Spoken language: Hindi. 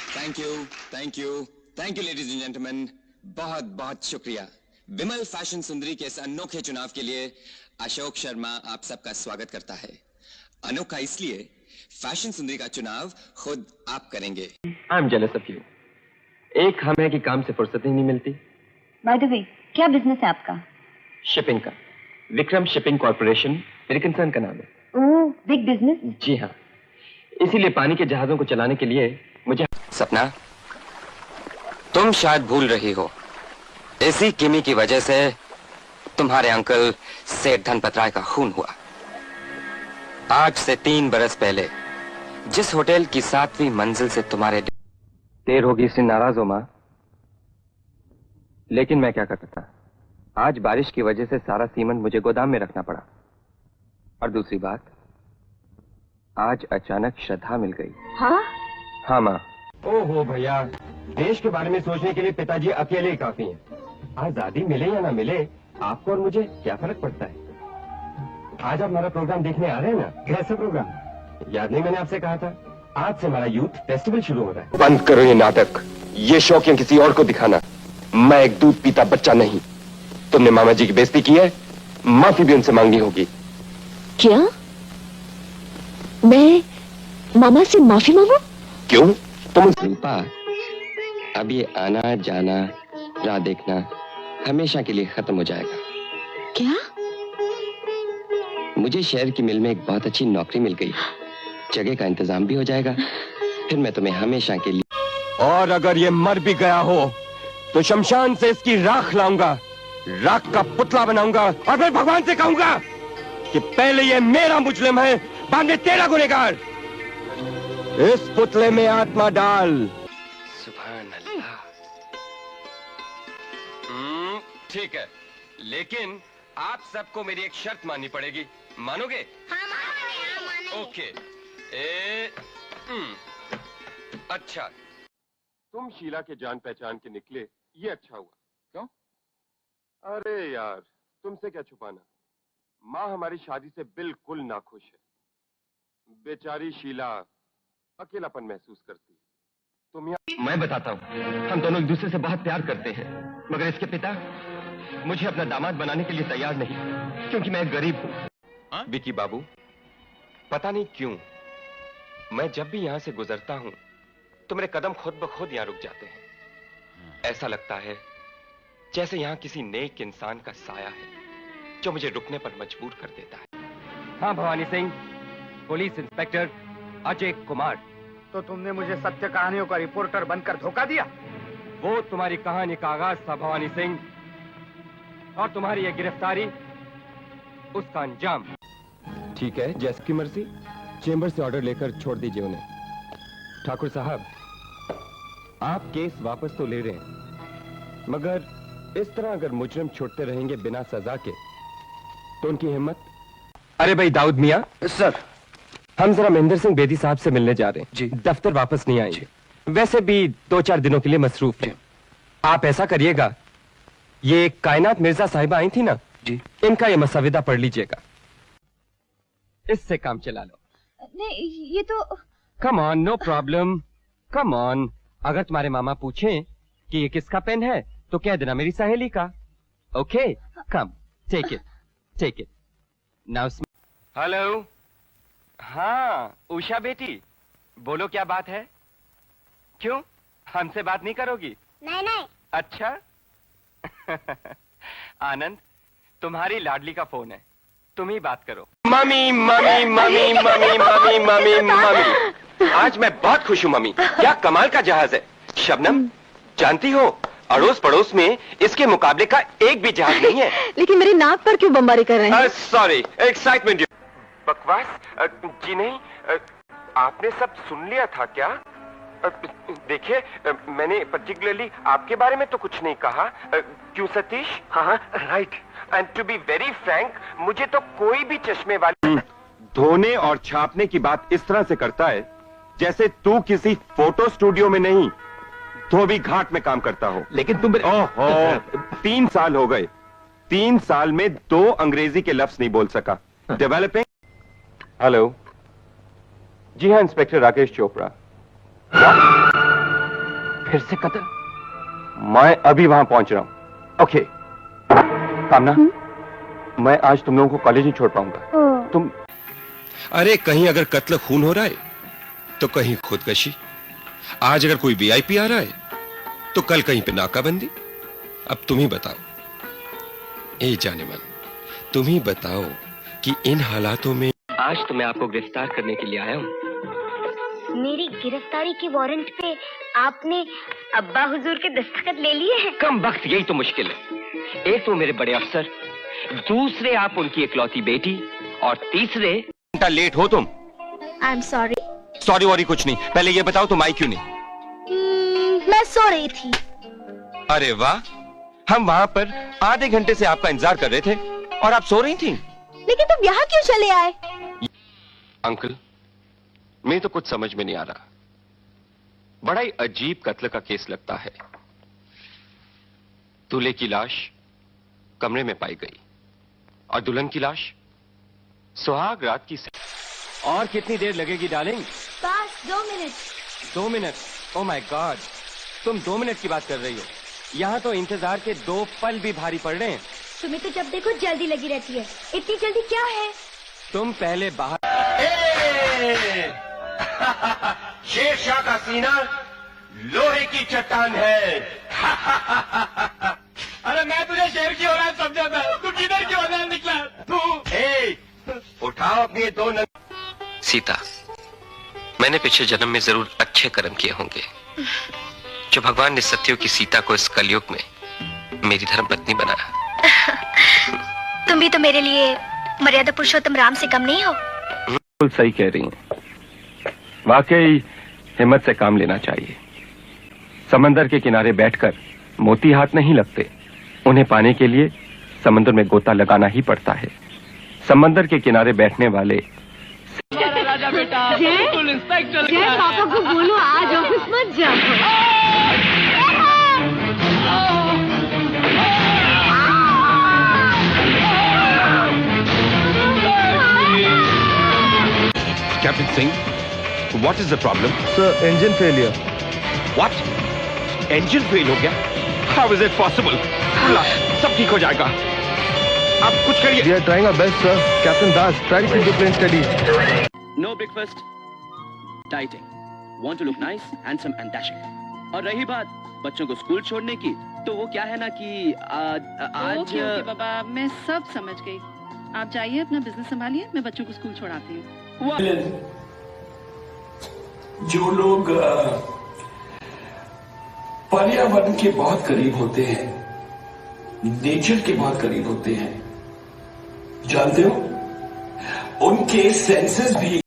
Thank you, thank you, thank you ladies and gentleman, बहुत बहुत शुक्रिया। विमल फैशन सुंदरी के इस अनोखे चुनाव के लिए अशोक शर्मा आप सबका स्वागत करता है। अनोखा इसलिए, फैशन सुंदरी का चुनाव खुद आप करेंगे। I am jealous of you. एक हम है कि काम से फुर्सत ही नहीं मिलती। बाय द वे, क्या बिजनेस है आपका? शिपिंग का। विक्रम शिपिंग कॉर्पोरेशन मेरे कंसर्न का नाम है। ओह, बिग बिजनेस। जी हाँ, इसीलिए पानी के जहाजों को चलाने के लिए मुझे। सपना, तुम शायद भूल रही हो, इसी किमी की वजह से तुम्हारे अंकल सेठ धनपत राय का खून हुआ। आज से 3 बरस पहले जिस होटल की 7वीं मंजिल से तुम्हारे देर होगी इससे नाराज हो माँ, लेकिन मैं क्या करता था। आज बारिश की वजह से सारा सीमेंट मुझे गोदाम में रखना पड़ा। और दूसरी बात, आज अचानक श्रद्धा मिल गई। हाँ? हाँ माँ। ओहो भैया, देश के बारे में सोचने के लिए पिताजी अकेले ही काफी हैं। आजादी मिले या ना मिले, आपको और मुझे क्या फर्क पड़ता है। आज आप हमारा प्रोग्राम देखने आ रहे हैं ना? कैसा प्रोग्राम? याद नहीं मैंने आपसे कहा था, आज से हमारा यूथ फेस्टिवल शुरू हो रहा है। बंद करो ये नाटक, ये शौक किसी और को दिखाना। मैं एक दूध पीता बच्चा नहीं। तुमने मामा जी की बेइज्जती की है, माफी भी उनसे मांगनी होगी। क्या? मैं मामा से माफी मांगू? क्यों? तुम रूपा, अब ये आना जाना राह देखना हमेशा के लिए खत्म हो जाएगा। क्या? मुझे शहर की मिल में एक बहुत अच्छी नौकरी मिल गई, जगह का इंतजाम भी हो जाएगा। फिर मैं तुम्हें हमेशा के लिए, और अगर ये मर भी गया हो तो शमशान से इसकी राख लाऊंगा, राख का पुतला बनाऊंगा और फिर भगवान से कहूंगा कि पहले ये मेरा मुजरिम है, बाद में तेरा गुनहगार। इस पुतले में आत्मा डाल। सुभान अल्लाह। ठीक है, लेकिन आप सबको मेरी एक शर्त माननी पड़ेगी। मानोगे? हाँ मानेंगे। ओके। अच्छा, तुम शीला के जान पहचान के निकले, ये अच्छा हुआ। क्यों? अरे यार, तुमसे क्या छुपाना, माँ हमारी शादी से बिल्कुल नाखुश है। बेचारी शीला अकेलापन महसूस करती है। तुम यहाँ, मैं बताता हूँ, हम दोनों एक दूसरे से बहुत प्यार करते हैं, मगर इसके पिता मुझे अपना दामाद बनाने के लिए तैयार नहीं, क्योंकि मैं गरीब हूँ। विकी बाबू, पता नहीं क्यों मैं जब भी यहां से गुजरता हूं तो मेरे कदम खुद ब खुद यहां रुक जाते हैं। ऐसा लगता है जैसे यहां किसी नेक इंसान का साया है जो मुझे रुकने पर मजबूर कर देता है। हाँ भवानी सिंह, पुलिस इंस्पेक्टर अजय कुमार। तो तुमने मुझे सत्य कहानियों का रिपोर्टर बनकर धोखा दिया? वो तुम्हारी कहानी का आगाज था भवानी सिंह, और तुम्हारी यह गिरफ्तारी उसका अंजाम। ठीक है, जैसी की मर्जी। चेंबर से ऑर्डर लेकर छोड़ दीजिए उन्हें। ठाकुर साहब, आप केस वापस तो ले रहे हैं, मगर इस तरह अगर मुजरिम छूटते रहेंगे बिना सजा के तो उनकी हिम्मत। अरे भाई दाऊद मियां। सर। हम जरा महेंद्र सिंह बेदी साहब से मिलने जा रहे हैं। जी। दफ्तर वापस नहीं आएंगे, वैसे भी 2-4 दिनों के लिए मसरूफ हैं। आप ऐसा करिएगा, ये कायनात मिर्जा साहिबा आई थी ना जी, इनका ये मसविदा पढ़ लीजिएगा, इससे काम चला लो। नहीं, ये तो। Come on, no problem, come on. अगर तुम्हारे मामा पूछें कि ये किसका पेन है तो कह देना मेरी सहेली का। Okay, come, take it, take it now. Hello. हाँ उषा बेटी, बोलो क्या बात है? क्यों, हमसे बात नहीं करोगी? नहीं नहीं। अच्छा। आनंद, तुम्हारी लाडली का फोन है, तुम ही बात करो। Mummy mummy mummy mummy mummy mummy mummy, आज मैं बहुत खुश हूँ मम्मी। क्या कमाल का जहाज है। शबनम, जानती हो अड़ोस पड़ोस में इसके मुकाबले का एक भी जहाज नहीं है। लेकिन मेरी नाक पर क्यों बमबारी कर रहे हैं? Sorry, excitement. बकवास जी नहीं, आपने सब सुन लिया था क्या? देखिए, मैंने पर्टिकुलरली आपके बारे में तो कुछ नहीं कहा। क्यों सतीश? हाँ right. And to be very frank, मुझे तो कोई भी चश्मे वाले धोने और छापने की बात इस तरह से करता है जैसे तू किसी फोटो स्टूडियो में नहीं, धोबी घाट में काम करता हो। लेकिन तुम ओहो, 3 साल हो गए, 3 साल में 2 अंग्रेजी के लफ्ज नहीं बोल सका। डेवलपिंग। हेलो जी हाँ, इंस्पेक्टर राकेश चोपड़ा। फिर से कत्ल? मैं अभी वहां पहुंच रहा हूं। ओके कामना, मैं आज तुम लोगों को कॉलेज नहीं छोड़ पाऊंगा। तुम अरे कहीं अगर कत्ल खून हो रहा है तो कहीं खुदकशी, आज अगर कोई वीआईपी आ रहा है तो कल कहीं पे नाकाबंदी। अब तुम ही बताओ, ए जाने मन, तुम ही बताओ कि इन हालातों में आज तो मैं आपको गिरफ्तार करने के लिए आया हूँ। मेरी गिरफ्तारी की वारंट पे आपने अब्बा हुजूर के दस्तखत ले लिए हैं? कम वक्त, यही तो मुश्किल है। एक तो मेरे बड़े अफसर, दूसरे आप उनकी इकलौती बेटी, और तीसरे घंटा लेट हो तुम। I am sorry. Sorry worry कुछ नहीं, पहले ये बताओ तुम आई क्यों नहीं? मैं सो रही थी। अरे वाह, हम वहां पर आधे घंटे से आपका इंतजार कर रहे थे और आप सो रही थी। लेकिन तुम यहाँ क्यों चले आए? अंकल, मैं तो कुछ समझ में नहीं आ रहा। बड़ा ही अजीब कत्ल का केस लगता है। दूल्हे की लाश कमरे में पाई गई और दुल्हन की लाश सुहाग रात की और कितनी देर लगेगी डार्लिंग? बस 2 minute. 2 minute? Oh my God, तुम 2 मिनट की बात कर रही हो? यहाँ तो इंतजार के 2 पल भी भारी पड़ रहे हैं। तुम्हें तो जब देखो जल्दी लगी रहती है, इतनी जल्दी क्या है? तुम पहले बाहर। शेरशाह का सीना लोहे की चट्टान है। अरे मैं तुझे शेर की औलाद समझा था, तू किधर की औलाद निकला तू? उठाओ अपनी 2 सीता, मैंने पिछले जन्म में जरूर अच्छे कर्म किए होंगे जो भगवान ने सत्यों की सीता को इस कलयुग में मेरी धर्मपत्नी बनाया। तुम भी तो मेरे लिए मर्यादा पुरुषोत्तम राम से कम नहीं हो। बिल्कुल सही कह रही हैं। वाकई हिम्मत से काम लेना चाहिए। समंदर के किनारे बैठकर मोती हाथ नहीं लगते, उन्हें पाने के लिए समंदर में गोता लगाना ही पड़ता है। समंदर के किनारे बैठने वाले राजा बेटा, फुल इंस्पेक्टर। पापा को बोलो आज ऑफिस मत जाओ। Captain Singh, what is the problem? Sir, engine failure. What? Engine fail हो गया? How is it possible? सब ठीक हो जाएगा, आप कुछ करिए। We are trying our best, sir. Captain Das, try to keep the plane steady. No breakfast, dieting. Want to look nice, handsome and dashing. और रही बात बच्चों को स्कूल छोड़ने की, तो वो क्या है ना कि आज ओके बाबा, मैं सब समझ गई। आप जाइए, अपना बिजनेस संभालिए, मैं बच्चों को स्कूल छोड़ाती हूँ। जो लोग पर्यावरण के बहुत करीब होते हैं, नेचर के बहुत करीब होते हैं, जानते हो, उनके सेंसेस भी